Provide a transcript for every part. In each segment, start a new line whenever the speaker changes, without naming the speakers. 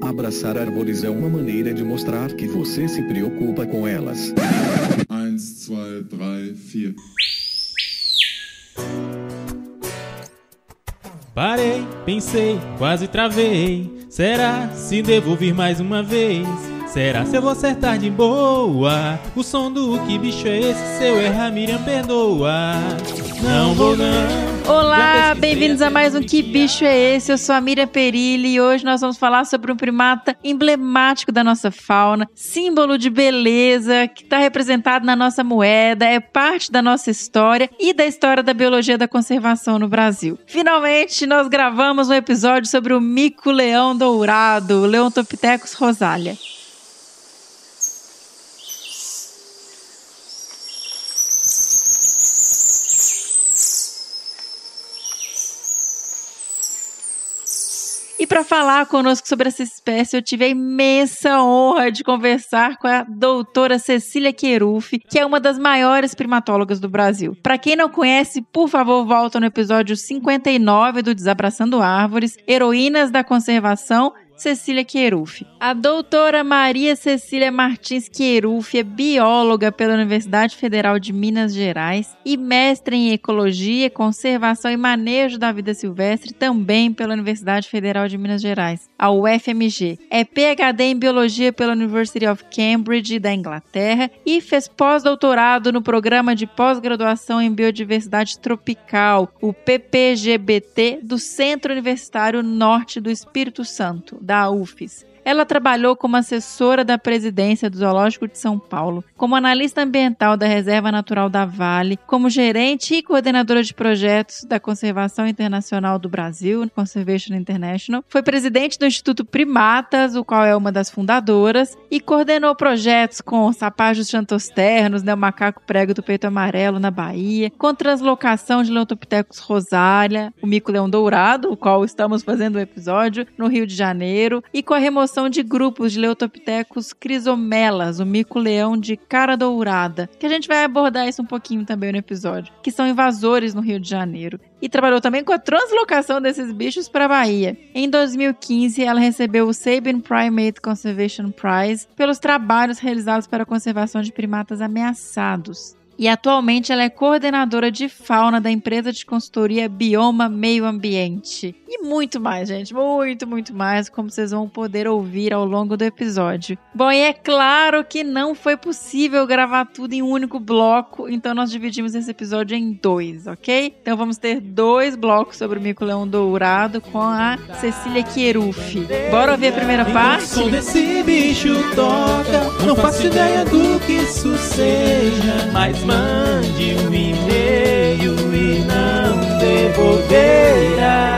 Abraçar árvores é uma maneira de mostrar que você se preocupa com elas.
1, 2, 3, 4.
Parei, pensei, quase travei. Será se devo vir mais uma vez? Será se eu vou acertar de boa? O som do que bicho é esse? Se eu errar, Miriam, perdoa. Não vou não.
Olá, bem-vindos a mais um Que Bicho é Esse? Eu sou a Miriam Perilli e hoje nós vamos falar sobre um primata emblemático da nossa fauna, símbolo de beleza, que está representado na nossa moeda, é parte da nossa história e da história da biologia da conservação no Brasil. Finalmente, nós gravamos um episódio sobre o mico-leão dourado, Leontopithecus rosalia. E para falar conosco sobre essa espécie, eu tive a imensa honra de conversar com a doutora Cecília Chieruffi, que é uma das maiores primatólogas do Brasil. Para quem não conhece, por favor, volta no episódio 59 do Desabraçando Árvores, Heroínas da Conservação, Cecília Chieruffi. A doutora Maria Cecília Martins Chieruffi é bióloga pela Universidade Federal de Minas Gerais e mestre em Ecologia, Conservação e Manejo da Vida Silvestre também pela Universidade Federal de Minas Gerais, a UFMG. É PhD em Biologia pela University of Cambridge, da Inglaterra, e fez pós-doutorado no Programa de Pós-Graduação em Biodiversidade Tropical, o PPGBT, do Centro Universitário Norte do Espírito Santo, da UFES. Ela trabalhou como assessora da presidência do Zoológico de São Paulo, como analista ambiental da Reserva Natural da Vale, como gerente e coordenadora de projetos da Conservação Internacional do Brasil, Conservation International. Foi presidente do Instituto Primatas, o qual é uma das fundadoras, e coordenou projetos com sapajos xantosternos, o macaco prego do peito amarelo na Bahia, com translocação de Leontopithecus rosalia, o mico-leão dourado, o qual estamos fazendo um episódio, no Rio de Janeiro, e com a remoção de grupos de Leontopithecus crisomelas, o mico-leão de cara dourada, que a gente vai abordar isso um pouquinho também no episódio, que são invasores no Rio de Janeiro. E trabalhou também com a translocação desses bichos para a Bahia. Em 2015, ela recebeu o Sabin Primate Conservation Prize pelos trabalhos realizados para a conservação de primatas ameaçados. E atualmente ela é coordenadora de fauna da empresa de consultoria Bioma Meio Ambiente. E muito mais, gente. Muito, muito mais, como vocês vão poder ouvir ao longo do episódio. Bom, e é claro que não foi possível gravar tudo em um único bloco, então nós dividimos esse episódio em 2, ok? Então vamos ter 2 blocos sobre o mico-leão dourado com a Cecília Chieruffi. Bora ouvir a primeira parte?
O som desse bicho toca, não faço ideia do que isso seja, mas mande um e-mail e não devolverá.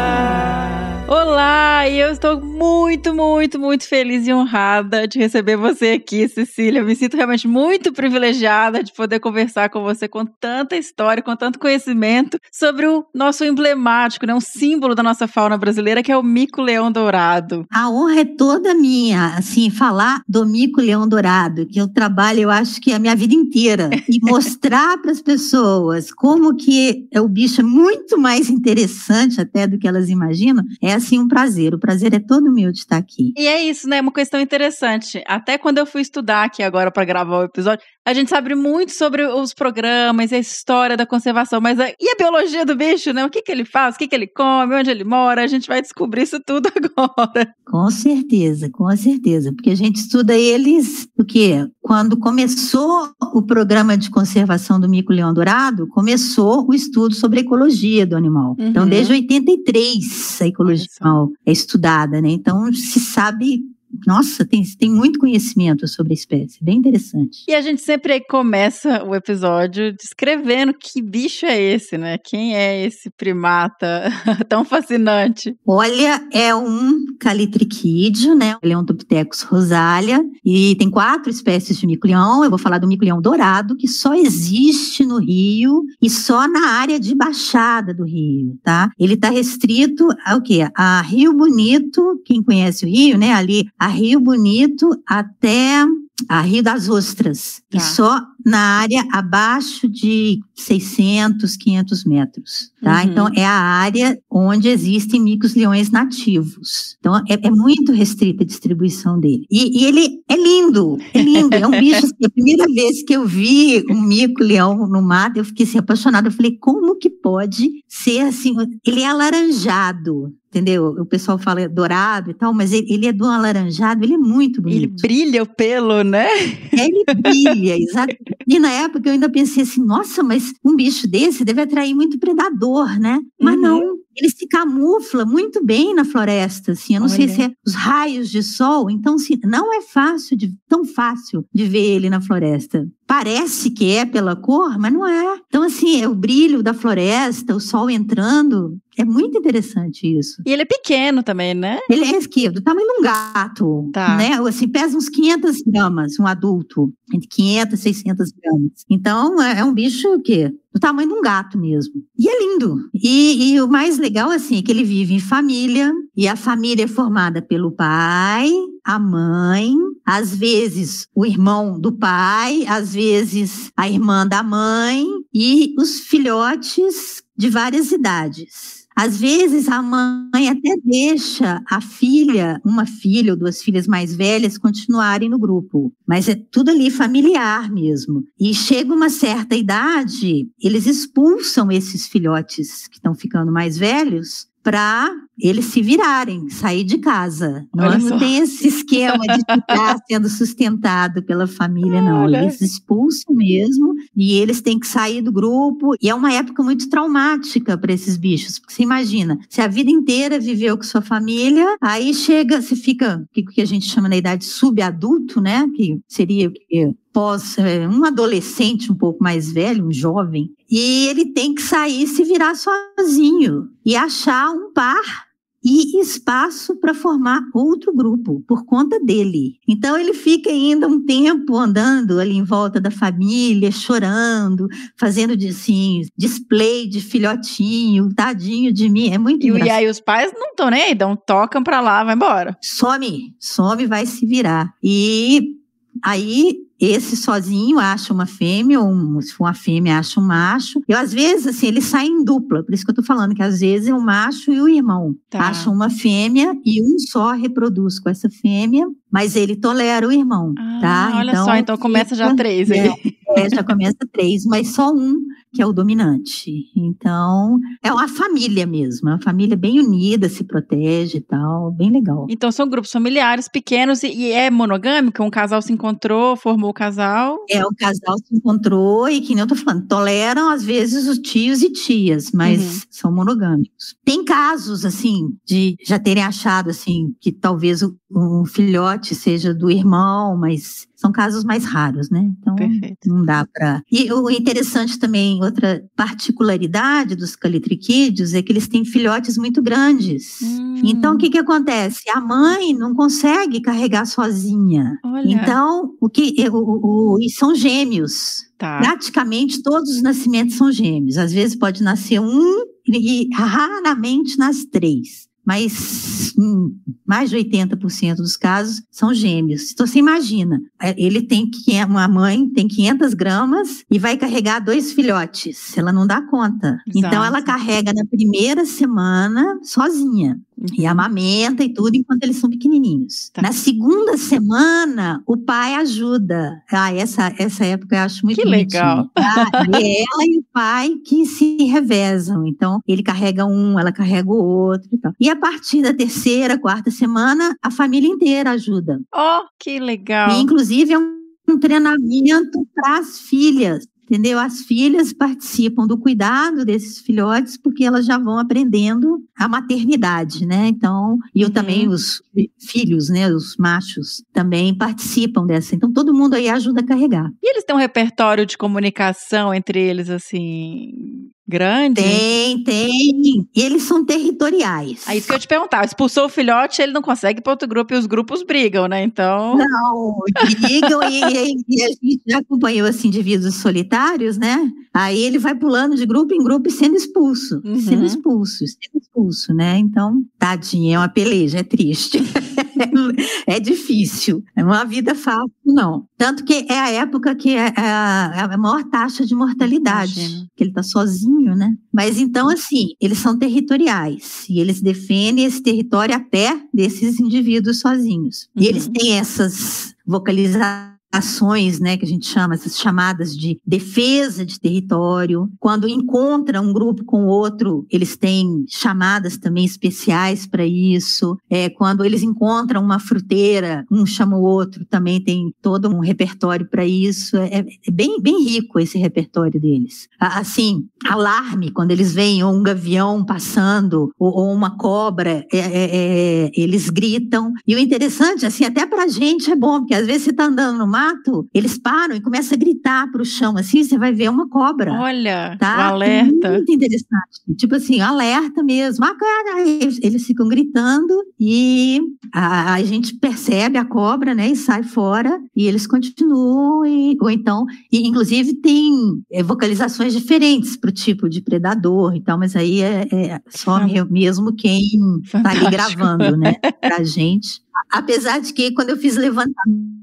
Olá, e eu estou muito, muito, muito feliz e honrada de receber você aqui, Cecília. Eu me sinto realmente muito privilegiada de poder conversar com você com tanta história, com tanto conhecimento sobre o nosso emblemático, um símbolo da nossa fauna brasileira, que é o mico-leão dourado.
A honra é toda minha, assim, falar do mico-leão dourado, que eu trabalho, eu acho que a minha vida inteira, e mostrar para as pessoas como que o bicho é muito mais interessante até do que elas imaginam, é assim um prazer. O prazer é todo meu de estar aqui.
E é isso, né? Uma questão interessante. Até quando eu fui estudar aqui agora para gravar o episódio, a gente sabe muito sobre os programas, a história da conservação, mas e a biologia do bicho, né? O que ele faz, o que ele come, onde ele mora, a gente vai descobrir isso tudo agora.
Com certeza, porque a gente estuda eles, porque quando começou o programa de conservação do mico-leão dourado, começou o estudo sobre a ecologia do animal. Uhum. Então, desde 83, a ecologia animal é estudada, né? Então, se sabe Nossa, tem muito conhecimento sobre a espécie, bem interessante.
E a gente sempre começa o episódio descrevendo que bicho é esse, né? Quem é esse primata tão fascinante?
Olha, é um calitriquídeo, né? Leontopithecus rosalia, e tem 4 espécies de mico-leão. Eu vou falar do mico-leão dourado, que só existe no Rio e só na área de baixada do Rio, tá? Ele está restrito ao quê? A Rio Bonito, quem conhece o Rio, né? Ali, a Rio Bonito até a Rio das Ostras,
Tá.
e só na área abaixo de 600, 500 metros, tá?
Uhum.
Então, é a área onde existem micos-leões nativos. Então, é muito restrita a distribuição dele. E ele é lindo, é um bicho, assim, a primeira vez que eu vi um mico-leão no mato, eu fiquei assim, apaixonada, eu falei, como que pode ser assim? Ele é alaranjado, entendeu? O pessoal fala dourado e tal, mas ele é do alaranjado, ele é muito bonito.
Ele brilha o pelo, né?
Ele brilha, exato. E na época eu ainda pensei assim, nossa, mas um bicho desse deve atrair muito predador, né? Mas não, ele se camufla muito bem na floresta, assim. Eu não sei
Olha.
se é os raios de sol, então assim, não é tão fácil de ver ele na floresta. Parece que é pela cor, mas não é. Então assim, é o brilho da floresta, o sol entrando, é muito interessante isso.
E ele é pequeno também, né?
Ele é esquivo, do tamanho de um gato,
Tá.
né? Assim, pesa uns 500 gramas, um adulto, entre 500 e 600 gramas. Então, é um bicho do tamanho de um gato mesmo. E é lindo. E o mais legal, assim, é que ele vive em família, e a família é formada pelo pai, a mãe, às vezes o irmão do pai, às vezes a irmã da mãe, e os filhotes de várias idades. Às vezes a mãe até deixa a filha, uma filha ou duas filhas mais velhas continuarem no grupo, mas é tudo ali familiar mesmo. E chega uma certa idade, eles expulsam esses filhotes que estão ficando mais velhos para eles se virarem, sair de casa. Não tem esse esquema de ficar sendo sustentado pela família, não.
Olha.
Eles expulsam mesmo e eles têm que sair do grupo. E é uma época muito traumática para esses bichos, porque você imagina, se a vida inteira viveu com sua família, aí chega, você fica, o que a gente chama na idade subadulto, né? Que seria o que um adolescente um pouco mais velho, um jovem, e ele tem que sair e se virar sozinho e achar um par e espaço para formar outro grupo por conta dele. Então ele fica ainda um tempo andando ali em volta da família, chorando, fazendo assim, display de filhotinho, tadinho de mim, é muito engraçado.
E aí os pais não estão nem aí, tocam pra lá, vai embora.
Some, vai se virar. E aí esse sozinho acha uma fêmea, ou se for uma fêmea, acha um macho. E às vezes, assim, eles saem em dupla. Por isso que eu tô falando que às vezes é o macho e o irmão.
Tá.
Acham uma fêmea e um só reproduz com essa fêmea, mas ele tolera o irmão, tá?
Olha só, então começa já 3 aí.
Já começa 3, mas só um que é o dominante. Então, é uma família mesmo, é uma família bem unida, se protege e tal, bem legal.
Então são grupos familiares pequenos e é monogâmico? Um casal se encontrou, formou o casal?
O casal se encontrou e, que nem eu tô falando, toleram às vezes os tios e tias, mas são monogâmicos. Tem casos, assim, de já terem achado, assim, que talvez um filhote seja do irmão, mas são casos mais raros, né? Então,
Perfeito.
Não dá para... E o interessante também, outra particularidade dos calitriquídeos é que eles têm filhotes muito grandes. Então, o que acontece? A mãe não consegue carregar sozinha.
Olha.
Então, e são gêmeos.
Tá.
Praticamente todos os nascimentos são gêmeos. Às vezes pode nascer um e raramente nasce 3. Mas mais de 80% dos casos são gêmeos. Então, você imagina, uma mãe tem 500 gramas e vai carregar 2 filhotes. Ela não dá conta.
Exato.
Então, ela carrega na primeira semana sozinha. E amamenta e tudo enquanto eles são pequenininhos.
Tá.
Na segunda semana, o pai ajuda. Essa época eu acho muito bonitinho.
Legal.
E ela e o pai que se revezam. Então, ele carrega um, ela carrega o outro e tal. E a partir da terceira, quarta semana, a família inteira ajuda.
Oh, que legal.
E, inclusive, é um treinamento para as filhas. Entendeu? As filhas participam do cuidado desses filhotes porque elas já vão aprendendo a maternidade, né? Então, e também os filhos, né? Os machos também participam dessa. Então, todo mundo aí ajuda a carregar.
E eles têm um repertório de comunicação entre eles, assim, Grande?
Tem. E eles são territoriais.
É isso que eu ia te perguntar. Expulsou o filhote, ele não consegue ir para outro grupo e os grupos brigam, né? Então...
Não, brigam e a gente já acompanhou assim, indivíduos solitários, né? Aí ele vai pulando de grupo em grupo e sendo expulso. Sendo expulso, né? Então, tadinho, é uma peleja, é triste. É difícil. Não é uma vida fácil, não. Tanto que é a época que é a maior taxa de mortalidade.
Imagina.
Que ele está sozinho, né? Mas então, assim, eles são territoriais. E eles defendem esse território até desses indivíduos sozinhos. E eles têm essas vocalizações, né, que a gente chama, essas chamadas de defesa de território. Quando encontra um grupo com outro, eles têm chamadas também especiais para isso. Quando eles encontram uma fruteira, um chama o outro, também tem todo um repertório para isso. É bem, bem rico esse repertório deles. Assim, alarme, quando eles veem um gavião passando ou uma cobra, eles gritam. E o interessante, assim, até pra gente é bom, porque às vezes você tá andando no mato, eles param e começam a gritar pro chão, assim, você vai ver uma cobra.
Olha,
tá?
o alerta.
É muito interessante. Tipo assim, alerta mesmo. Eles ficam gritando e a gente percebe a cobra, né, e sai fora e eles continuam. Ou então, inclusive tem vocalizações diferentes pro tipo de predador e tal, mas aí é só mesmo quem tá ali gravando, né, pra gente. Apesar de que quando eu fiz levantamento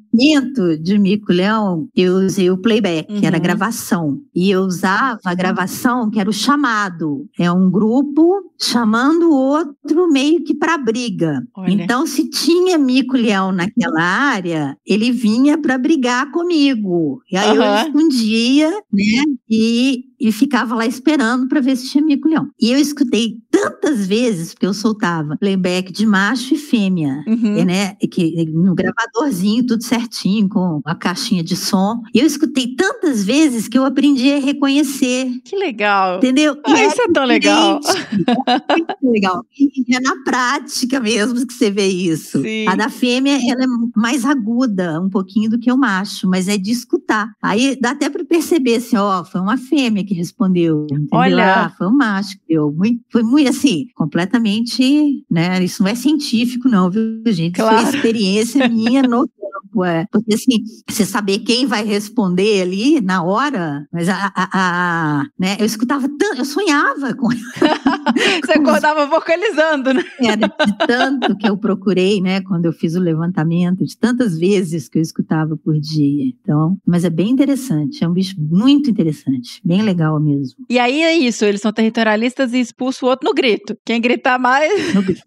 de mico-leão, eu usei o playback, que era a gravação. E eu usava a gravação, que era o chamado. É um grupo chamando o outro meio que para briga.
Olha.
Então, se tinha mico-leão naquela área, ele vinha para brigar comigo. E aí eu escondia, né? E ficava lá esperando para ver se tinha mico-leão. E eu escutei tantas vezes, porque eu soltava playback de macho e fêmea, né? No gravadorzinho, tudo certinho, com a caixinha de som. E eu escutei tantas vezes que eu aprendi a reconhecer.
Que legal.
Entendeu?
Isso é tão legal.
Muito legal. E é na prática mesmo que você vê isso.
Sim.
A da fêmea, ela é mais aguda um pouquinho do que o macho, mas é de escutar. Aí dá até para perceber assim, foi uma fêmea que respondeu, entendeu?
Olha.
Foi um macho que deu. Foi muito assim, completamente, né? Isso não é científico não, viu, gente?
Claro.
Isso foi experiência minha no campo, Porque assim, você saber quem vai responder ali na hora, mas né? Eu escutava tanto, eu sonhava com
Você acordava vocalizando, né?
Era de tanto que eu procurei, né? Quando eu fiz o levantamento, de tantas vezes que eu escutava por dia. Então, mas é bem interessante, é um bicho muito interessante, bem legal mesmo.
E aí é isso, eles são territorialistas e expulsam o outro no grito. Quem gritar mais...
No grito.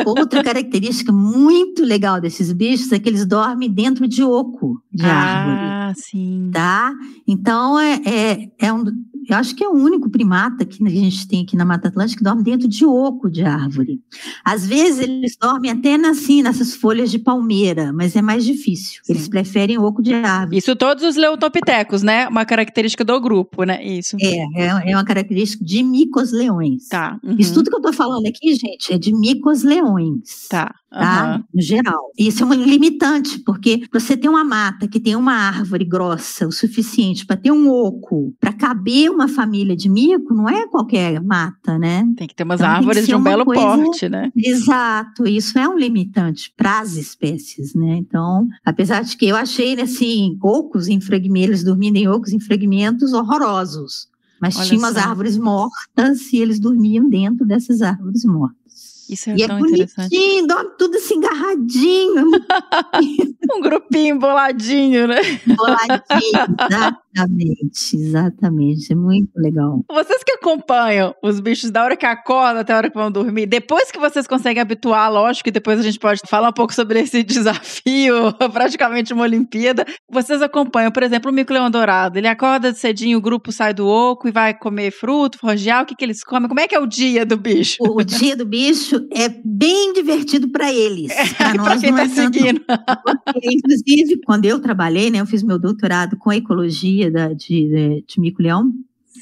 Outra característica muito legal desses bichos é que eles dormem dentro de oco de árvore.
Ah, sim.
Tá? Então, eu acho que é o único primata que a gente tem aqui na Mata Atlântica que dorme dentro de oco de árvore. Às vezes eles dormem até nessas folhas de palmeira, mas é mais difícil.
Sim.
Eles preferem oco de árvore.
Isso todos os leotopitecos, né? Uma característica do grupo, né? Isso.
É uma característica de micos-leões.
Tá.
Isso tudo que eu tô falando aqui, gente, é de micos-leões.
Tá.
Tá? No geral. Isso é um limitante, porque você tem uma mata que tem uma árvore grossa o suficiente para ter um oco, para caber uma família de mico, não é qualquer mata, né?
Tem que ter umas árvores de um belo porte, né?
Exato, isso é um limitante para as espécies, né? Então, apesar de que eu achei, assim, ocos em fragmentos, eles dormindo em ocos em fragmentos horrorosos, mas tinha umas árvores mortas e eles dormiam dentro dessas árvores mortas.
Isso é
e
tão
é bonitinho,
interessante.
dorme tudo assim, agarradinho.
Um grupinho boladinho, né?
Boladinho, exatamente. É muito legal.
Vocês que acompanham os bichos da hora que acordam até a hora que vão dormir, depois que vocês conseguem habituar, lógico que depois a gente pode falar um pouco sobre esse desafio, praticamente uma Olimpíada, vocês acompanham, por exemplo, o mico-leão dourado, ele acorda cedinho, o grupo sai do oco e vai comer fruto, forjear, o que eles comem? Como é que é o dia do bicho?
O dia do bicho é bem divertido para eles. Para nós
pra quem
não
tá
é tanto.
seguindo.
Inclusive, quando eu trabalhei, né, eu fiz meu doutorado com ecologia de mico-leão.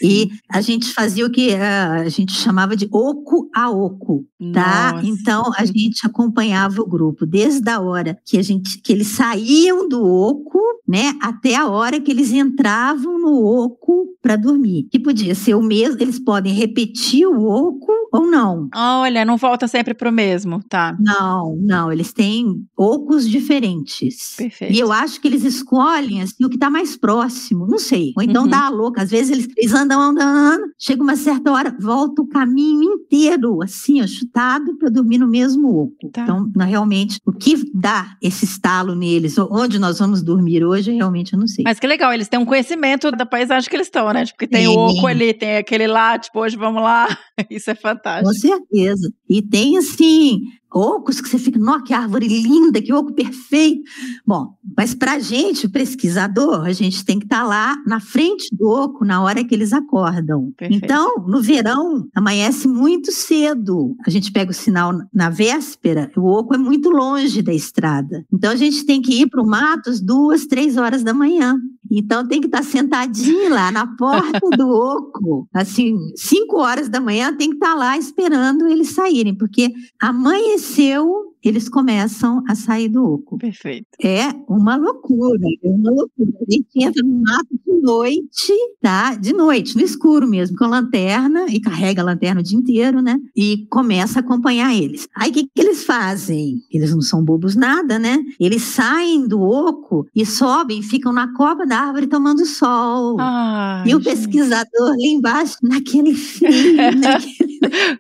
E a gente fazia o que a gente chamava de oco a oco, tá?
Nossa.
Então, a gente acompanhava o grupo desde a hora que eles saíam do oco né, até a hora que eles entravam no oco para dormir. Que podia ser o mesmo, eles podem repetir o oco ou não.
Olha, não volta sempre pro mesmo, tá?
Não, eles têm ocos diferentes.
Perfeito.
E eu acho que eles escolhem assim, o que está mais próximo, não sei. Ou então dá a louca, às vezes eles andam, chega uma certa hora, volta o caminho inteiro, assim, ó, chutado para dormir no mesmo oco.
Tá.
Então, realmente, o que dá esse estalo neles, onde nós vamos dormir hoje, realmente eu não sei.
Mas que legal, eles têm um conhecimento da paisagem que eles estão, né? Porque tem o oco ali, tem aquele lá, tipo, hoje vamos lá. Isso é fantástico.
Com certeza. E tem, assim, ocos que você fica, nossa, que árvore linda, que oco perfeito. Bom, mas pra gente, o pesquisador, a gente tem que estar lá na frente do oco na hora que eles acordam.
Perfeito.
Então, no verão, amanhece muito cedo. A gente pega o sinal na véspera, o oco é muito longe da estrada. Então, a gente tem que ir para o mato às 2, 3 horas da manhã. Então, tem que estar sentadinho lá na porta do oco. Assim, 5 horas da manhã, tem que estar lá esperando eles saírem, porque amanheceu, eles começam a sair do oco.
Perfeito.
É uma loucura, é uma loucura. A gente entra no mato de noite, tá? De noite, no escuro mesmo, com lanterna, e carrega a lanterna o dia inteiro, né? E começa a acompanhar eles. Aí, o que eles fazem? Eles não são bobos nada, né? Eles saem do oco e sobem, ficam na copa da árvore tomando sol.
Ai,
e o pesquisador lá embaixo, naquele frio,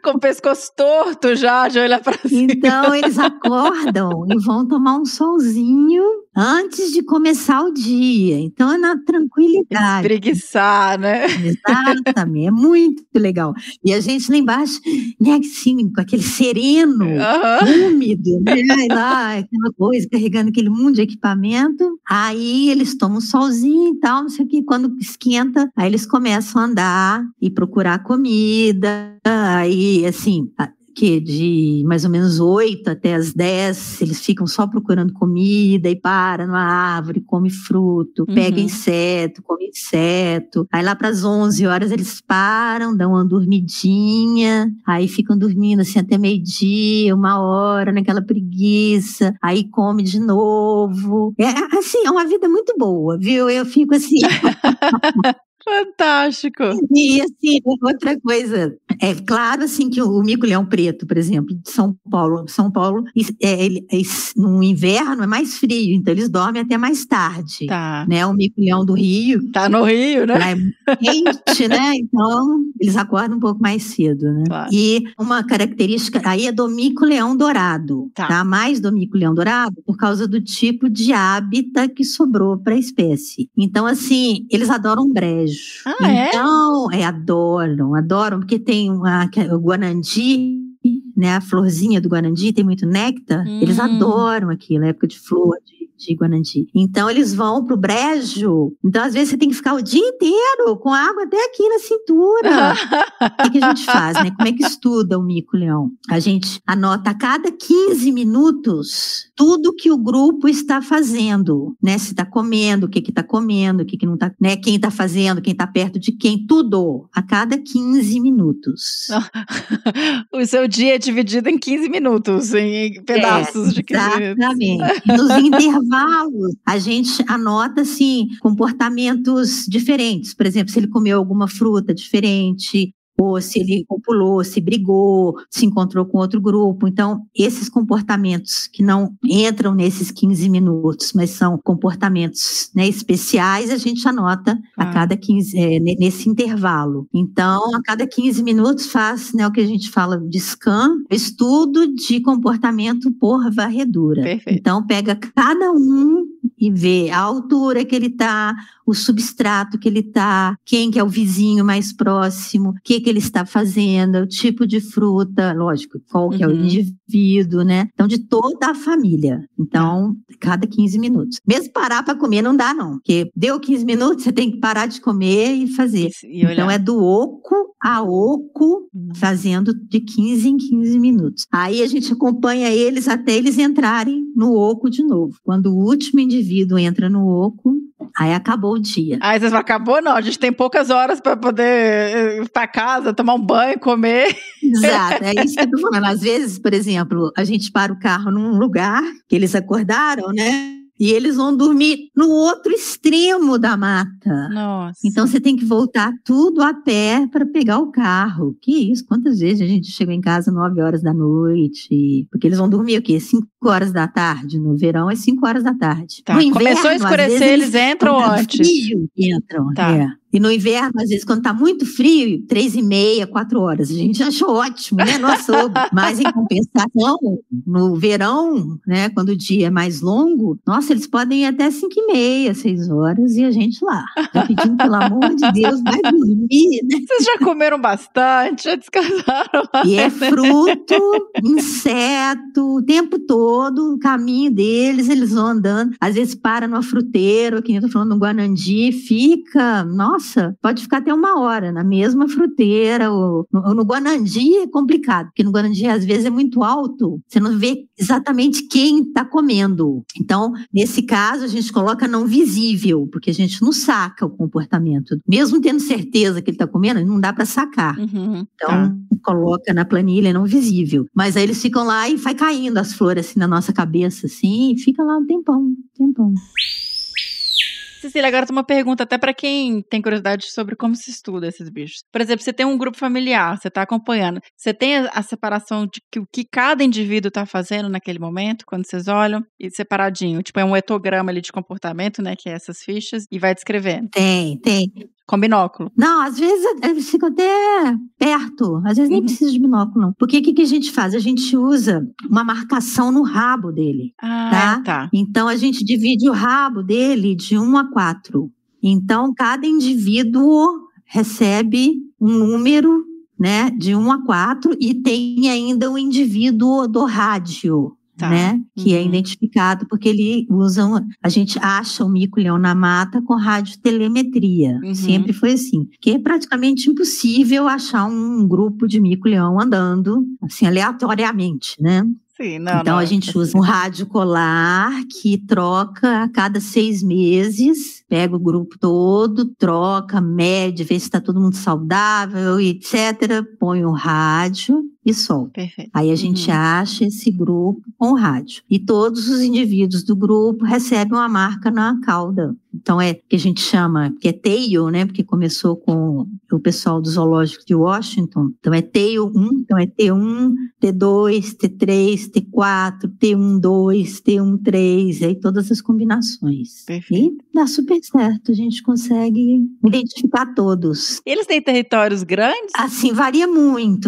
com o pescoço torto já, de olhar pra cima.
Então, eles acordam e vão tomar um solzinho antes de começar o dia. Então, é na tranquilidade.
Espreguiçar, né?
Exatamente, é muito legal. E a gente lá embaixo, né, assim, com aquele sereno, úmido, né, e lá, aquela coisa, carregando aquele monte de equipamento. Aí eles tomam um solzinho e tal, não sei o que. Quando esquenta, aí eles começam a andar e procurar comida. Aí, assim, que de mais ou menos 8 até as 10, eles ficam só procurando comida e para numa árvore, come fruto, pega inseto, come inseto. Aí lá para as 11 horas eles param, dão uma dormidinha, aí ficam dormindo assim até meio-dia, 1 hora, naquela preguiça, aí come de novo. É assim, é uma vida muito boa, viu? Eu fico assim...
Fantástico.
E assim, outra coisa, é claro assim que o mico-leão preto, por exemplo, de São Paulo, no inverno é mais frio, então eles dormem até mais tarde.
Tá.
Né? O mico-leão do Rio.
Tá no Rio, né?
Lá é quente, né? Então eles acordam um pouco mais cedo, né?
Claro.
E uma característica aí é do mico-leão dourado, tá? Mais do mico-leão dourado por causa do tipo de hábitat que sobrou para a espécie. Então, assim, eles adoram brejo. Então, adoram, porque tem o guanandi, né, a florzinha do guanandi, tem muito néctar, eles adoram aquilo, a época de flor de guanandi. Então, eles vão pro brejo, então às vezes você tem que ficar o dia inteiro com água até aqui na cintura. O que a gente faz, né? Como é que estuda o mico-leão? A gente anota a cada 15 minutos tudo que o grupo está fazendo, né? Se está comendo, o que está comendo, o que não está, né? Quem está fazendo, quem está perto de quem, tudo, a cada 15 minutos.
O seu dia é dividido em 15 minutos, em pedaços de 15 minutos.
Exatamente. Nos intervalos, a gente anota, assim, comportamentos diferentes. Por exemplo, se ele comeu alguma fruta diferente, ou se ele pulou, se brigou, se encontrou com outro grupo. Então, esses comportamentos que não entram nesses 15 minutos, mas são comportamentos, né, especiais, a gente anota a cada 15, nesse intervalo. Então, a cada 15 minutos faz, né, o que a gente fala de scan, estudo de comportamento por varredura.
Perfeito.
Então, pega cada um e vê a altura que ele está, o substrato que ele está, quem que é o vizinho mais próximo, o que ele está fazendo, o tipo de fruta, lógico, qual que é o indivíduo, né? Então, de toda a família. Então, cada 15 minutos. Mesmo parar para comer não dá, não. Porque deu 15 minutos, você tem que parar de comer e fazer. Então, é do oco a oco, fazendo de 15 em 15 minutos. Aí a gente acompanha eles até eles entrarem no oco de novo. Quando o último indivíduo entra no oco, aí acabou o dia.
Aí vocês falam, acabou não, a gente tem poucas horas para poder ir para casa, tomar um banho, comer.
Exato, é isso que eu tô falando. Às vezes, por exemplo, a gente para o carro num lugar que eles acordaram, né? E eles vão dormir no outro extremo da mata.
Nossa.
Então você tem que voltar tudo a pé para pegar o carro. Que isso? Quantas vezes a gente chega em casa 9 horas da noite? Porque eles vão dormir o quê? 5 horas da tarde. No verão é 5 horas da tarde.
Tá.
No inverno,
Começou a escurecer, eles entram antes.
Frio, entram.
Tá.
E no inverno, às vezes, quando tá muito frio, 3h30, 4 horas. A gente achou ótimo, né? Nossa, mas em compensação, no verão, né? Quando o dia é mais longo, nossa, eles podem ir até 5h30, 6 horas e a gente lá. Já pedindo, pelo amor de Deus, vai dormir, né?
Vocês já comeram bastante, já descansaram.
E é fruto, inseto, o tempo todo, o caminho deles, eles vão andando. Às vezes para numa fruteira, que eu tô falando no Guanandi, fica, nossa, pode ficar até 1 hora na mesma fruteira. No Guanandi é complicado, porque no Guanandi às vezes é muito alto, você não vê exatamente quem está comendo. Então, nesse caso, a gente coloca não visível, porque a gente não saca o comportamento. Mesmo tendo certeza que ele está comendo, não dá para sacar. Então, coloca na planilha não visível. Mas aí eles ficam lá e vai caindo as flores assim na nossa cabeça, assim, e fica lá um tempão.
Cecília, agora tem uma pergunta até para quem tem curiosidade sobre como se estuda esses bichos. Por exemplo, você tem um grupo familiar, você está acompanhando. Você tem a separação de o que cada indivíduo está fazendo naquele momento, quando vocês olham, e separadinho. Tipo, é um etograma ali de comportamento, né, que é essas fichas, e vai descrevendo.
Tem.
Com binóculo.
Não, às vezes eles ficam até perto. Às vezes nem precisa de binóculo, não. Porque o que a gente faz? A gente usa uma marcação no rabo dele. Tá? Então, a gente divide o rabo dele de 1 a 4. Então, cada indivíduo recebe um número, né, de 1 a 4 e tem ainda o indivíduo do rádio. Né? Que é identificado porque ele usa, a gente acha o mico-leão na mata com radiotelemetria. Sempre foi assim. Que é praticamente impossível achar um grupo de mico-leão andando assim aleatoriamente, né?
Sim,
então a gente usa um rádio colar que troca a cada 6 meses, pega o grupo todo, troca, mede, vê se está todo mundo saudável, etc. Põe o rádio e solta.
Perfeito.
Aí a gente acha esse grupo com o rádio. E todos os indivíduos do grupo recebem uma marca na cauda. Então é que a gente chama, que é tail, né? Porque começou com o pessoal do zoológico de Washington. Então é tail 1, então é T1, T2, T3, T4, T1-2, T1-3, aí todas as combinações.
Perfeito.
E dá super certo, a gente consegue identificar todos.
Eles têm territórios grandes?
Assim, varia muito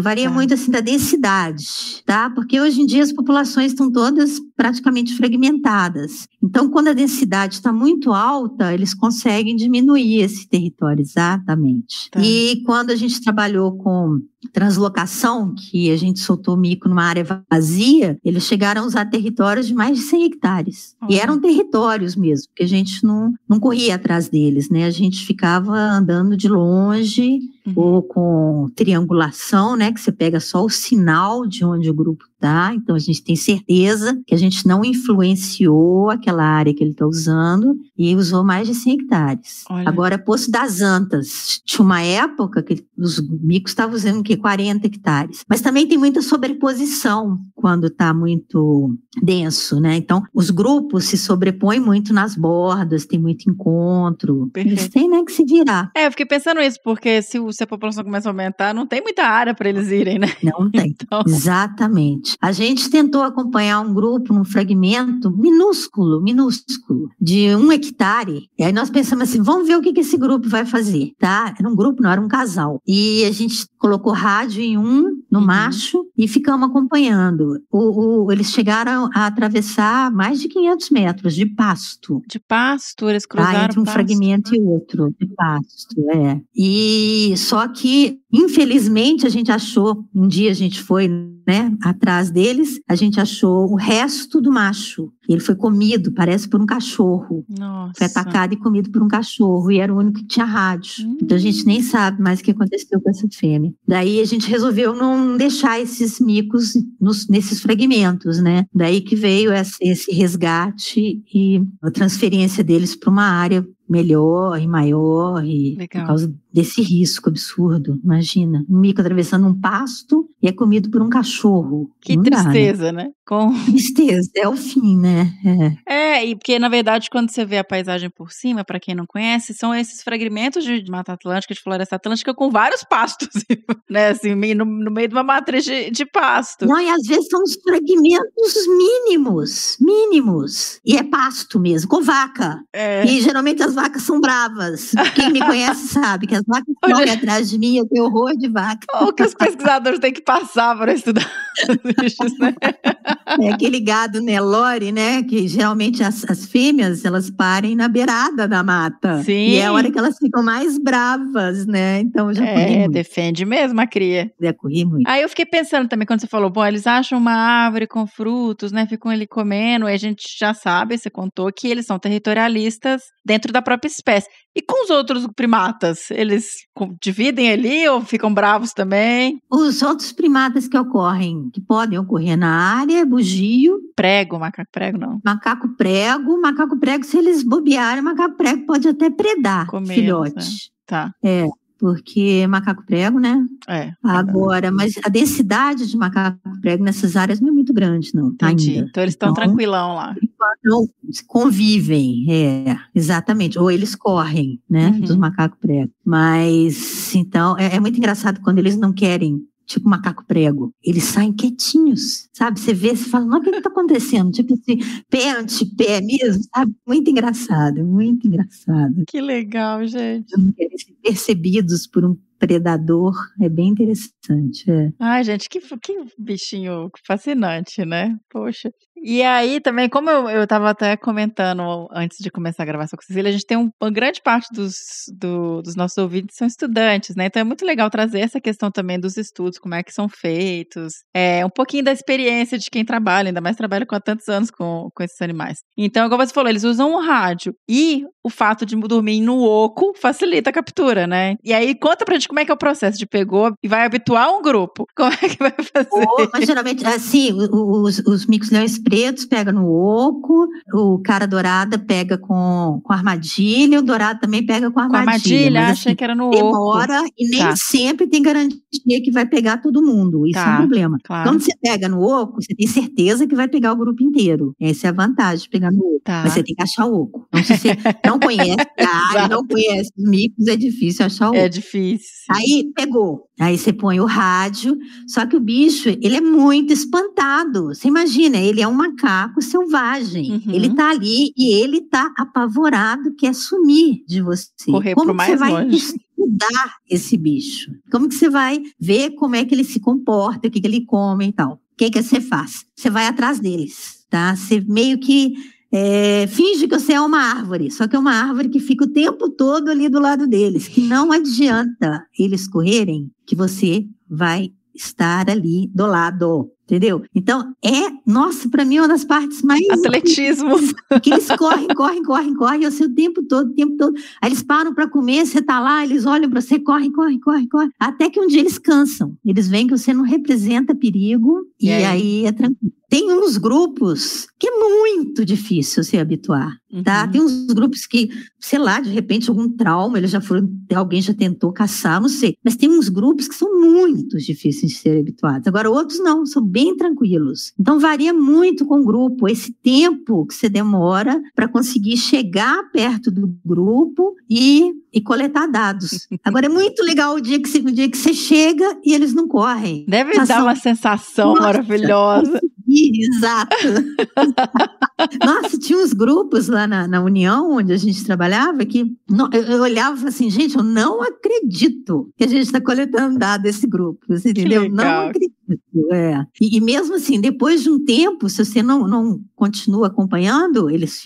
assim da densidade, tá? Porque hoje em dia as populações estão todas praticamente fragmentadas. Então, quando a densidade está muito alta, eles conseguem diminuir esse território, exatamente. E quando a gente trabalhou com translocação, que a gente soltou mico numa área vazia, eles chegaram a usar territórios de mais de 100 hectares. E eram territórios mesmo, porque a gente não corria atrás deles, né? A gente ficava andando de longe, ou com triangulação, né? Que você pega só o sinal de onde o grupo está. Então, a gente tem certeza que a gente não influenciou aquela área que ele está usando e usou mais de 100 hectares.
Olha.
Agora, Poço das Antas, tinha uma época que os micos estavam usando o quê? 40 hectares. Mas também tem muita sobreposição quando está muito denso, né? Então, os grupos se sobrepõem muito nas bordas, tem muito encontro.
Perfeito.
Eles têm, né, que se virar.
Eu fiquei pensando nisso, porque se a população começa a aumentar, não tem muita área para eles irem, né?
Não tem.
Então...
Exatamente. A gente tentou acompanhar um grupo num fragmento minúsculo, de 1 hectare. E aí nós pensamos assim, vamos ver o que esse grupo vai fazer, tá? Era um grupo, não era um casal. E a gente colocou rádio em no macho e ficamos acompanhando. Eles chegaram a atravessar mais de 500 metros de pasto.
De pasto, eles cruzaram
entre um fragmento e outro, de pasto, E só que, infelizmente, a gente achou, um dia a gente foi, né, atrás deles, a gente achou o resto do macho. E ele foi comido, parece, por um cachorro.
Nossa.
Foi atacado e comido por um cachorro, e era o único que tinha rádio. Então a gente nem sabe mais o que aconteceu com essa fêmea. Daí a gente resolveu não deixar esses micos nesses fragmentos, né? Daí que veio esse resgate e a transferência deles para uma área melhor e maior, e
Legal.
Por causa desse risco absurdo. Imagina, um mico atravessando um pasto e é comido por um cachorro.
Que
Não
tristeza,
dá,
né?
Tristeza, é o fim, né?
E porque na verdade quando você vê a paisagem por cima, pra quem não conhece, são esses fragmentos de Mata Atlântica, de Floresta Atlântica com vários pastos, né, assim, no meio de uma matriz de pasto.
Não, e às vezes são os fragmentos mínimos. E é pasto mesmo, com vaca. E geralmente as vacas são bravas. Quem me conhece sabe que as vacas correm atrás de mim, eu tenho horror de vaca.
O que os pesquisadores têm que passar para estudar os bichos, né?
É aquele gado Nelore, né? Que geralmente as fêmeas, elas parem na beirada da mata.
Sim.
E é a hora que elas ficam mais bravas, né? Então eu já corri muito.
Defende mesmo a cria.
Já corri muito.
Aí eu fiquei pensando também, quando você falou, bom, eles acham uma árvore com frutos, né? Ficam ali comendo, e a gente já sabe, você contou, que eles são territorialistas dentro da própria espécie. E com os outros primatas, eles dividem ali ou ficam bravos também?
Os outros primatas que podem ocorrer na área, bugio.
Prego, macaco prego não.
Macaco prego, se eles bobearem, macaco prego pode até predar filhote.
Né? Tá.
Porque macaco prego, né? Agora, mas a densidade de macaco prego nessas áreas não é muito grande, não.
Entendi.
Ainda.
Então eles estão tranquilão lá.
Então, convivem, exatamente. Ou eles correm, né? Dos macacos prego. Mas, então, é muito engraçado quando eles não querem, tipo macaco prego. Eles saem quietinhos, sabe? Você vê, você fala, não, o que está acontecendo? Tipo assim, pé ante-pé mesmo, sabe? Muito engraçado.
Que legal, gente.
Não querem ser percebidos por um predador, é bem interessante.
Ai, gente, que bichinho fascinante, né? Poxa. E aí também, como eu estava até comentando antes de começar a gravação com a Cecília, a gente tem uma grande parte dos nossos ouvintes são estudantes, né? Então é muito legal trazer essa questão também dos estudos, como é que são feitos, um pouquinho da experiência de quem trabalha, ainda mais trabalha há tantos anos com esses animais. Então, como você falou, eles usam o rádio e o fato de dormir no oco facilita a captura, né? E aí, conta pra gente como é que é o processo de pegou e vai habituar um grupo. Como é que vai fazer?
Mas geralmente, assim, os micos-leões pretos pegam no oco, o cara dourada pega com armadilha, o dourado também pega com armadilha.
Com armadilha,
mas,
achei
assim,
que era no
demora
oco.
E nem sempre tem garantia que vai pegar todo mundo. Isso é um problema.
Claro.
Quando você pega no oco, você tem certeza que vai pegar o grupo inteiro. Essa é a vantagem de pegar no oco. Mas você tem que achar o oco. Então, se você não conhece a área, não conhece os micos, é difícil achar o oco.
É difícil.
Aí pegou. Aí você põe o rádio, só que o bicho, ele é muito espantado. Você imagina, ele é um macaco selvagem. Ele tá ali e ele tá apavorado, quer sumir de você.
Correr
Como
pro mais
você vai
longe.
estudar esse bicho? Como que você vai ver como é que ele se comporta, o que ele come e tal? O que você faz? Você vai atrás deles, tá? Você meio que finge que você é uma árvore, só que é uma árvore que fica o tempo todo ali do lado deles, que não adianta eles correrem, que você vai estar ali do lado, entendeu? Então, nossa, para mim é uma das partes mais...
Atletismo.
Que eles correm, eu sei o tempo todo. Aí eles param para comer, você tá lá, eles olham para você, correm. Até que um dia eles cansam. Eles veem que você não representa perigo e aí é tranquilo. Tem uns grupos que é muito difícil se habituar, tá? Tem uns grupos que, sei lá, de repente algum trauma, alguém já tentou caçar, não sei. Mas tem uns grupos que são muito difíceis de ser habituados. Agora, outros não, são bem tranquilos. Então, varia muito com o grupo, esse tempo que você demora para conseguir chegar perto do grupo e coletar dados. Agora, é muito legal o dia que você chega e eles não correm.
Deve dar uma sensação maravilhosa.
Exato. Nossa, tinha uns grupos lá na União, onde a gente trabalhava, que eu olhava e falava assim, gente, eu não acredito que a gente está coletando dados desse grupo, você entendeu? Não acredito. E mesmo assim, depois de um tempo, se você não continua acompanhando, eles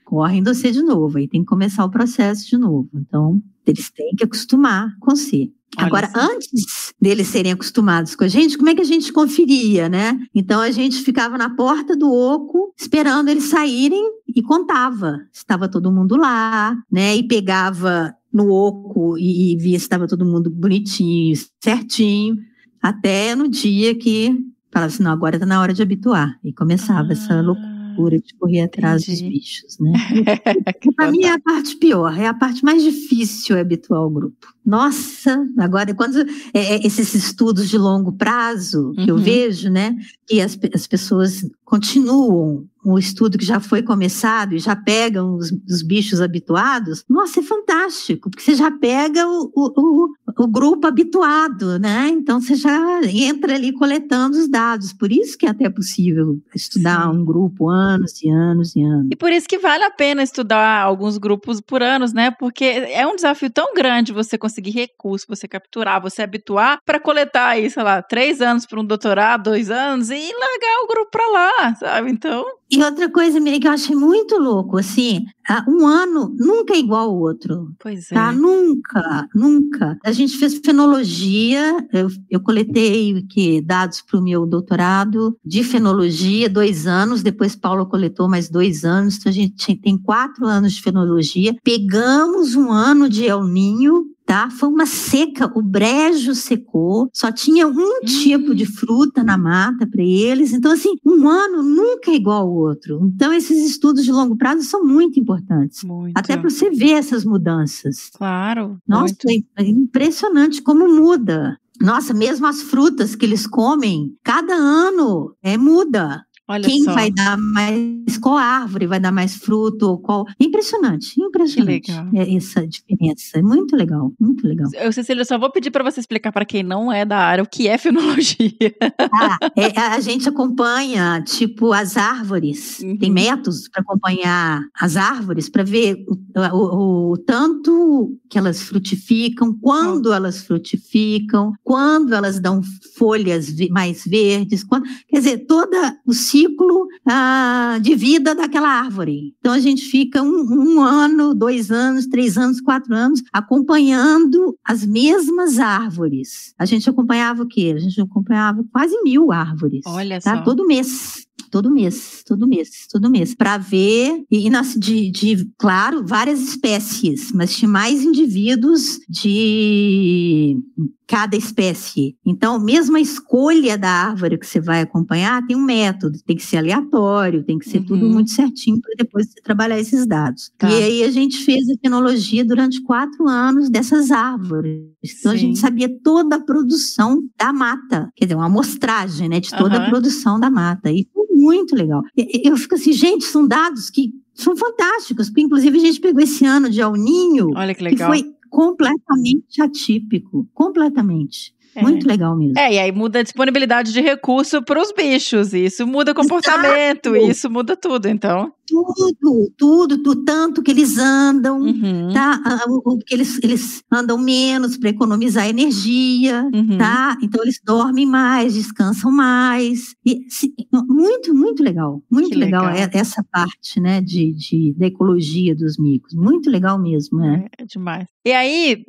correm de você de novo, aí tem que começar o processo de novo. Então, eles têm que acostumar com você. Agora, antes deles serem acostumados com a gente, como é que a gente conferia, né? Então, a gente ficava na porta do oco, esperando eles saírem e contava se estava todo mundo lá, né? E pegava no oco e via se estava todo mundo bonitinho, certinho, até no dia que falava assim, não, agora está na hora de habituar. E começava essa loucura de correr atrás dos bichos, né? Para mim é a parte pior, é a parte mais difícil habituar o grupo. Nossa, agora quando esses estudos de longo prazo que eu vejo, né, que as pessoas continuam um estudo que já foi começado e já pegam os bichos habituados, nossa, é fantástico, porque você já pega o grupo habituado, né? Então você já entra ali coletando os dados. Por isso que é até possível estudar um grupo anos e anos e anos.
E por isso que vale a pena estudar alguns grupos por anos, né? Porque é um desafio tão grande você conseguir recurso, você capturar, você habituar para coletar aí, sei lá, 3 anos para um doutorado, 2 anos e largar o grupo para lá, sabe? Então...
E outra coisa, Miriam, que eu achei muito louco, assim, um ano nunca é igual ao outro.
Pois é.
Tá? Nunca, nunca. A gente fez fenologia, eu coletei dados para o meu doutorado de fenologia, 2 anos, depois Paula coletou mais 2 anos, então a gente tem 4 anos de fenologia. Pegamos um ano de El Niño, tá? Foi uma seca, o brejo secou, só tinha um tipo de fruta na mata para eles, então assim, um ano nunca é igual ao outro. Então esses estudos de longo prazo são muito importantes, até para você ver essas mudanças.
Claro.
Nossa, é impressionante como muda. Nossa, mesmo as frutas que eles comem, cada ano muda.
Olha
quem
só.
Vai dar mais, qual árvore vai dar mais fruto, qual... Impressionante.
Que legal.
Essa diferença. É muito legal, muito legal.
Cecília, eu só vou pedir para você explicar para quem não é da área o que é fenologia.
A gente acompanha, tipo, as árvores. Tem métodos para acompanhar as árvores, para ver o tanto que elas frutificam, quando elas frutificam, quando elas dão folhas mais verdes, quer dizer, todo o ciclo de vida daquela árvore. Então, a gente fica um ano, 2 anos, 3 anos, 4 anos, acompanhando as mesmas árvores. A gente acompanhava o quê? A gente acompanhava quase 1000 árvores.
Olha
só. Todo mês. Todo mês, para ver, e nasce claro, várias espécies, mas tinha mais indivíduos de cada espécie. Então, mesmo a escolha da árvore que você vai acompanhar tem um método, tem que ser aleatório, tem que ser tudo muito certinho para depois você trabalhar esses dados. Tá. E aí a gente fez a fenologia durante 4 anos dessas árvores. Então, a gente sabia toda a produção da mata, quer dizer, uma amostragem, né, de toda a produção da mata. E foi muito legal. Eu fico assim, gente, são dados que são fantásticos, porque inclusive a gente pegou esse ano de El Niño,
olha que legal,
que foi completamente atípico, completamente. Muito legal mesmo.
E aí muda a disponibilidade de recurso para os bichos, isso muda comportamento, isso muda tudo, então.
Tudo, do tanto que eles andam, tá? Que eles andam menos para economizar energia, tá? Então eles dormem mais, descansam mais. E, muito legal, muito legal essa parte, né, da ecologia dos micos. Muito legal mesmo, né?
É demais. E aí,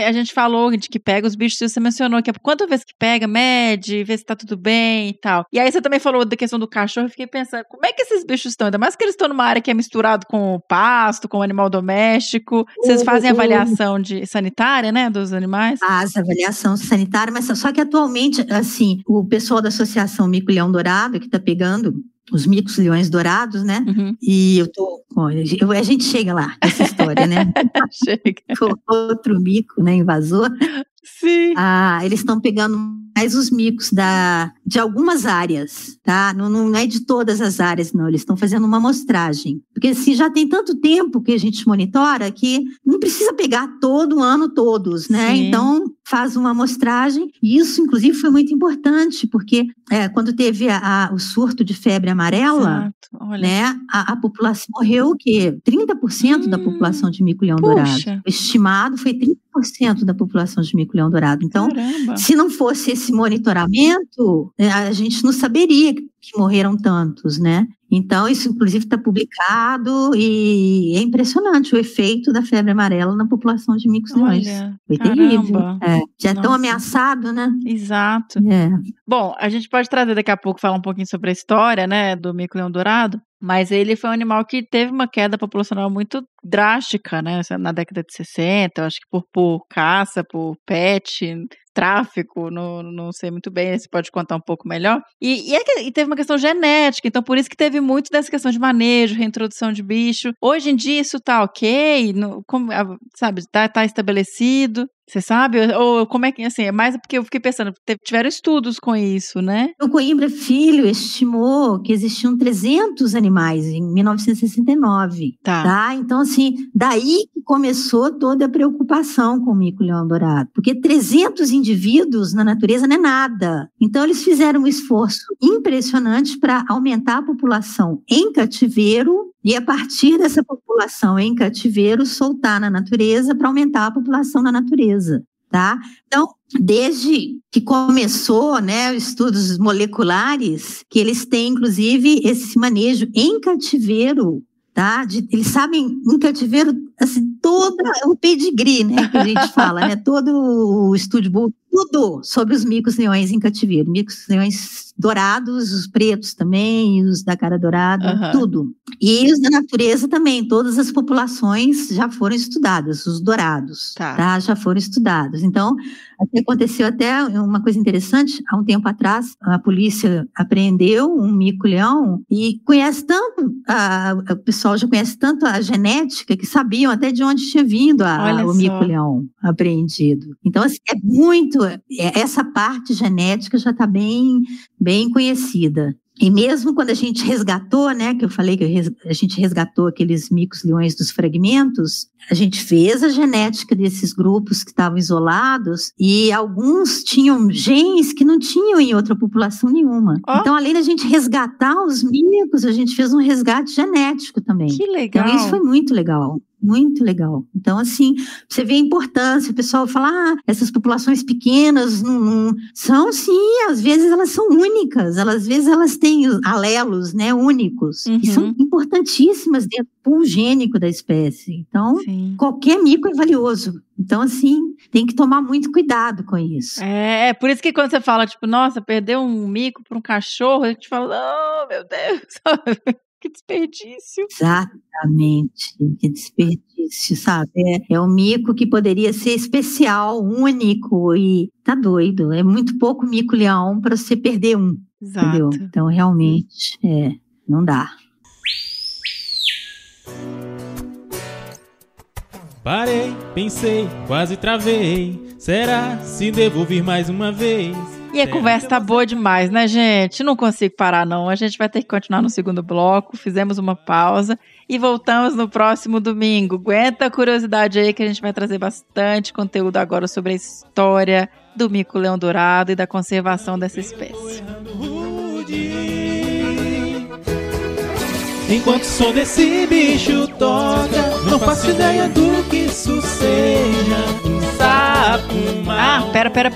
a gente falou de que pega os bichos, você mencionou que quantas vezes que pega, mede, vê se tá tudo bem e tal. E aí você também falou da questão do cachorro, eu fiquei pensando, como é que esses bichos estão? Ainda mais que eles estão numa área que é misturado com o pasto, com o animal doméstico. Vocês fazem avaliação sanitária, né, dos animais?
Faz avaliação sanitária, mas só que atualmente, assim, o pessoal da Associação Mico-Leão Dourado, que tá pegando os micos leões dourados, né? E a gente chega lá, essa história, né?
Chega.
Outro mico, né, invasor.
Sim.
Eles estão pegando mais os micos de algumas áreas, tá? Não é de todas as áreas, não. Eles estão fazendo uma amostragem. Porque assim, já tem tanto tempo que a gente monitora que não precisa pegar todo ano todos, né?
Sim.
Então, faz uma amostragem. E isso, inclusive, foi muito importante, porque quando teve o surto de febre amarela, né? A população morreu o quê? 30% da população de mico-leão dourado. O estimado foi 30% da população de mico-leão dourado. Então, se não fosse esse monitoramento, a gente não saberia que morreram tantos, né? Então, isso inclusive está publicado e é impressionante o efeito da febre amarela na população de micos-leões. Foi terrível. Já é tão ameaçado, né?
Exato. Bom, a gente pode trazer daqui a pouco, falar um pouquinho sobre a história, né, do mico-leão dourado, mas ele foi um animal que teve uma queda populacional muito drástica, né, na década de 60, eu acho que por caça, por pet, tráfico, não sei muito bem, você pode contar um pouco melhor. E teve uma questão genética, então por isso que teve muito dessa questão de manejo, reintrodução de bicho. Hoje em dia isso tá ok, sabe, tá estabelecido. Você sabe? Ou como é que, assim, é mais porque eu fiquei pensando, tiveram estudos com isso, né?
O Coimbra Filho estimou que existiam 300 animais em 1969, tá? Então, assim, daí que começou toda a preocupação com o mico-leão-dourado, porque 300 indivíduos na natureza não é nada. Então, eles fizeram um esforço impressionante para aumentar a população em cativeiro e, a partir dessa população em cativeiro, soltar na natureza para aumentar a população na natureza, tá? Então, desde que começou, né, estudos moleculares, que eles têm, inclusive, esse manejo em cativeiro, tá? Eles sabem, em cativeiro, assim, todo o pedigree, né, que a gente fala, né? Todo o estudo, tudo sobre os micos-leões em cativeiro. Micos-leões dourados, os pretos também, os da cara dourada, tudo. E os da natureza também, todas as populações já foram estudadas, os dourados, tá? Já foram estudados. Então, aconteceu até uma coisa interessante, há um tempo atrás, a polícia apreendeu um mico-leão e conhece tanto, o pessoal já conhece tanto a genética que sabiam até de onde tinha vindo o mico-leão apreendido. Então, assim, é muito, essa parte genética já está bem conhecida. E mesmo quando a gente resgatou, né, que eu falei que a gente resgatou aqueles micos-leões dos fragmentos, a gente fez a genética desses grupos que estavam isolados e alguns tinham genes que não tinham em outra população nenhuma. Então, além da gente resgatar os micos, a gente fez um resgate genético também.
Que legal!
Então, isso foi muito legal. Muito legal. Então, assim, você vê a importância, o pessoal fala, essas populações pequenas não são, sim, às vezes elas são únicas, às vezes elas têm alelos, né, únicos, que são importantíssimas dentro do pool gênico da espécie. Então, qualquer mico é valioso. Então, assim, tem que tomar muito cuidado com isso.
É por isso que quando você fala, tipo, nossa, perdeu um mico para um cachorro, a gente fala, oh, meu Deus, que desperdício.
Exatamente, que desperdício, sabe? É um mico que poderia ser especial, único, e tá doido. É muito pouco mico-leão para você perder um. Exato. Entendeu? Então, realmente, não dá.
Parei, pensei, quase travei. Será se devo vir mais uma vez?
E a conversa tá boa demais, né, gente? Não consigo parar, não. A gente vai ter que continuar no segundo bloco. Fizemos uma pausa e voltamos no próximo domingo. Aguenta a curiosidade aí que a gente vai trazer bastante conteúdo agora sobre a história do mico-leão-dourado e da conservação dessa espécie.
Enquanto o som desse bicho toca, não faço ideia do que isso seja.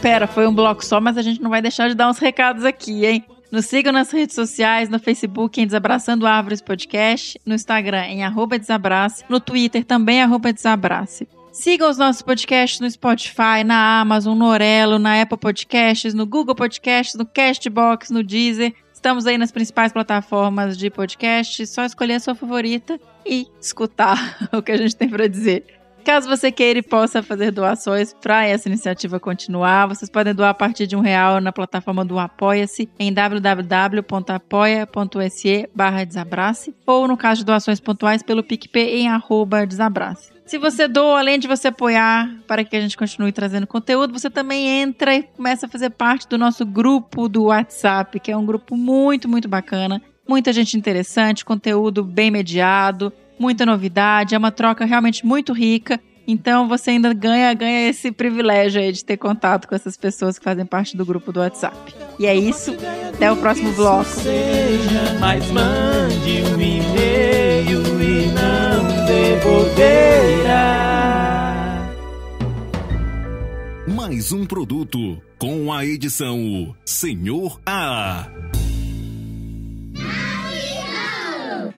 Pera. Foi um bloco só, mas a gente não vai deixar de dar uns recados aqui, hein? Nos sigam nas redes sociais, no Facebook em Desabraçando Árvores Podcast, no Instagram em @desabrace, no Twitter também @desabrace. Sigam os nossos podcasts no Spotify, na Amazon, no Orelo, na Apple Podcasts, no Google Podcasts, no Castbox, no Deezer. Estamos aí nas principais plataformas de podcast, só escolher a sua favorita e escutar o que a gente tem para dizer. Caso você queira e possa fazer doações para essa iniciativa continuar, vocês podem doar a partir de R$1 na plataforma do Apoia-se em www.apoia.se/desabrace ou, no caso de doações pontuais, pelo PicPay em @desabrace. Se você doa, além de você apoiar para que a gente continue trazendo conteúdo, você também entra e começa a fazer parte do nosso grupo do WhatsApp, que é um grupo muito, muito bacana. Muita gente interessante, conteúdo bem mediado, muita novidade, é uma troca realmente muito rica. Então você ainda ganha esse privilégio aí de ter contato com essas pessoas que fazem parte do grupo do WhatsApp. E é isso, até o próximo bloco.
Mas mande um e-mail e não devolverá.
Mais um produto com a edição Senhor A.